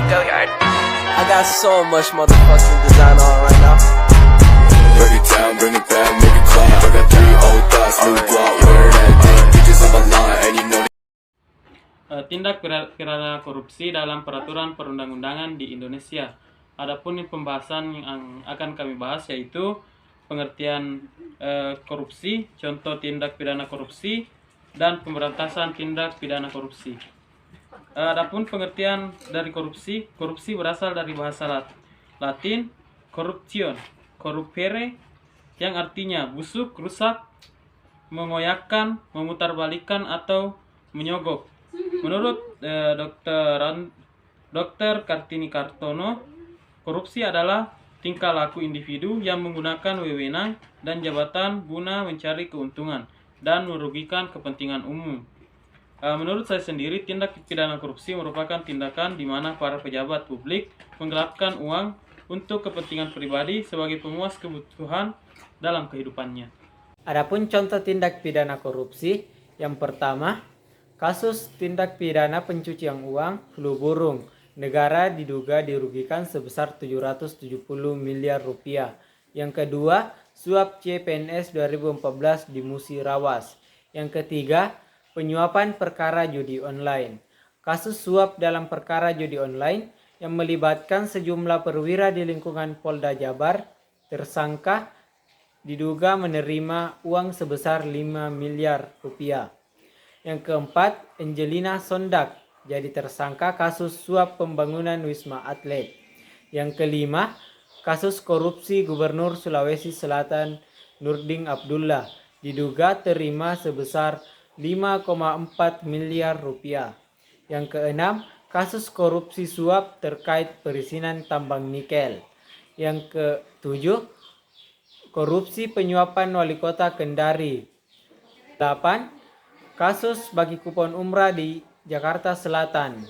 Go yard. I got so much motherfucking design on right now. Break it down, bring it back, make it clap. I got 3 old thoughts, new guap, wear that thing. Bitches on my line, and you know Tindak pidana korupsi dalam peraturan perundang-undangan di Indonesia. Adapun pembahasan yang akan kami bahas yaitu pengertian korupsi, contoh tindak pidana korupsi, dan pemberantasan tindak pidana korupsi. Adapun pengertian dari korupsi, korupsi berasal dari bahasa Latin corruption, corrupere, yang artinya busuk, rusak, mengoyakkan, memutarbalikkan atau menyogok. Menurut Dr. Kartini Kartono, korupsi adalah tingkah laku individu yang menggunakan wewenang dan jabatan guna mencari keuntungan dan merugikan kepentingan umum. Menurut saya sendiri, tindak pidana korupsi merupakan tindakan di mana para pejabat publik menggelapkan uang untuk kepentingan pribadi sebagai pemuas kebutuhan dalam kehidupannya. Adapun contoh tindak pidana korupsi, yang pertama, kasus tindak pidana pencucian uang flu burung. Negara diduga dirugikan sebesar 770 miliar rupiah. Yang kedua, suap CPNS 2014 di Musirawas. Yang ketiga, penyuapan perkara judi online. Kasus suap dalam perkara judi online yang melibatkan sejumlah perwira di lingkungan Polda Jabar, tersangka diduga menerima uang sebesar 5 miliar rupiah. Yang keempat, Angelina Sondak jadi tersangka kasus suap pembangunan Wisma Atlet. Yang kelima, kasus korupsi Gubernur Sulawesi Selatan Nurdin Abdullah diduga terima sebesar 5,4 miliar rupiah. Yang keenam, kasus korupsi suap terkait perizinan tambang nikel. Yang ketujuh, korupsi penyuapan wali kota Kendari. 8. Kasus bagi kupon umrah di Jakarta Selatan.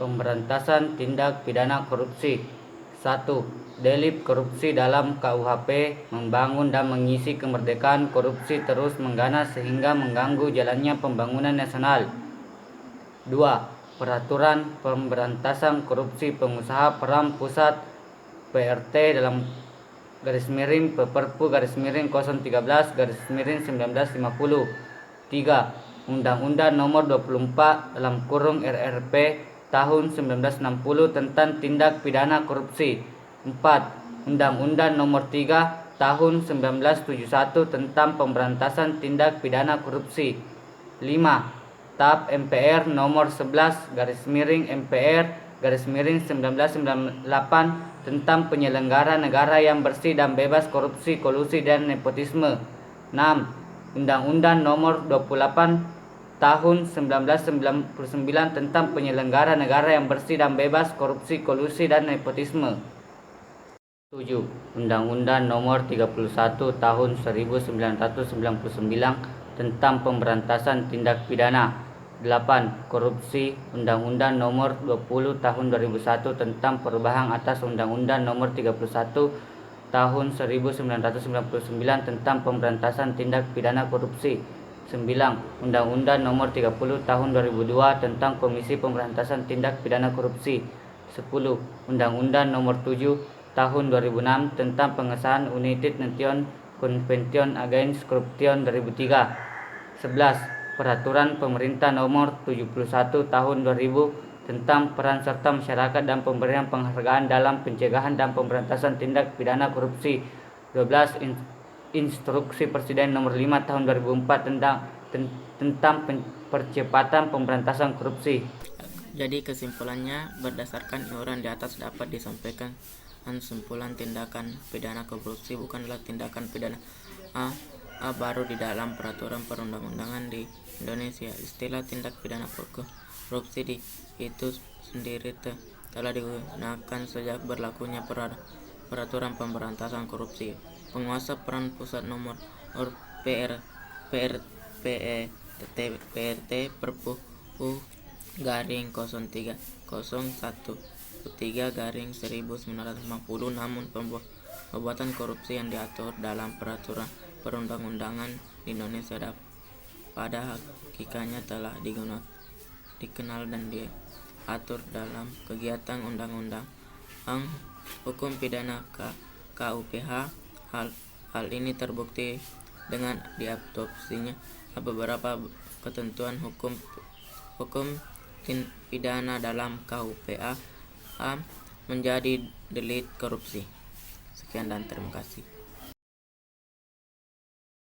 Pemberantasan tindak pidana korupsi. 1. Delik korupsi dalam KUHP membangun dan mengisi kemerdekaan korupsi terus mengganas sehingga mengganggu jalannya pembangunan nasional. 2. Peraturan pemberantasan korupsi pengusaha peran pusat PRT dalam _Perpu _013 3. Undang-Undang Nomor 24 RRP tahun 1960 tentang tindak pidana korupsi. 4. Undang-Undang Nomor 3 tahun 1971 tentang pemberantasan tindak pidana korupsi. 5. TAP MPR Nomor 11 MPR 1998 tentang penyelenggara negara yang bersih dan bebas korupsi, kolusi, dan nepotisme. 6. Undang-Undang Nomor 28 Tahun 1999 tentang penyelenggara negara yang bersih dan bebas korupsi, kolusi, dan nepotisme. 7. Undang-Undang Nomor 31 Tahun 1999 tentang pemberantasan tindak pidana. 8. Korupsi. Undang-Undang Nomor 20 Tahun 2001 tentang perubahan atas Undang-Undang Nomor 31 Tahun 1999 tentang pemberantasan tindak pidana korupsi. 9. Undang-Undang Nomor 30 Tahun 2002 tentang Komisi Pemberantasan Tindak Pidana Korupsi. 10. Undang-Undang Nomor 7 Tahun 2006 tentang pengesahan United Nations Convention Against Corruption 2003. 11. Peraturan Pemerintah Nomor 71 Tahun 2000 tentang peran serta masyarakat dan pemberian penghargaan dalam pencegahan dan pemberantasan tindak pidana korupsi. 12. Instruksi Presiden Nomor 5 Tahun 2004 tentang percepatan pemberantasan korupsi. Jadi kesimpulannya, berdasarkan iuran di atas dapat disampaikan kesimpulan tindakan pidana korupsi bukanlah tindakan pidana baru di dalam peraturan perundang-undangan di Indonesia. Istilah tindak pidana korupsi itu sendiri telah digunakan sejak berlakunya peraturan pemberantasan korupsi. Penguasa peran pusat nomor PRT Perpu _0301/1950, namun perbuatan korupsi yang diatur dalam peraturan perundang-undangan di Indonesia pada hakikatnya telah dikenal dan diatur dalam kegiatan undang-undang hukum pidana KUPH. Hal ini terbukti dengan diadopsinya beberapa ketentuan hukum pidana dalam KUPA menjadi delik korupsi. Sekian dan terima kasih.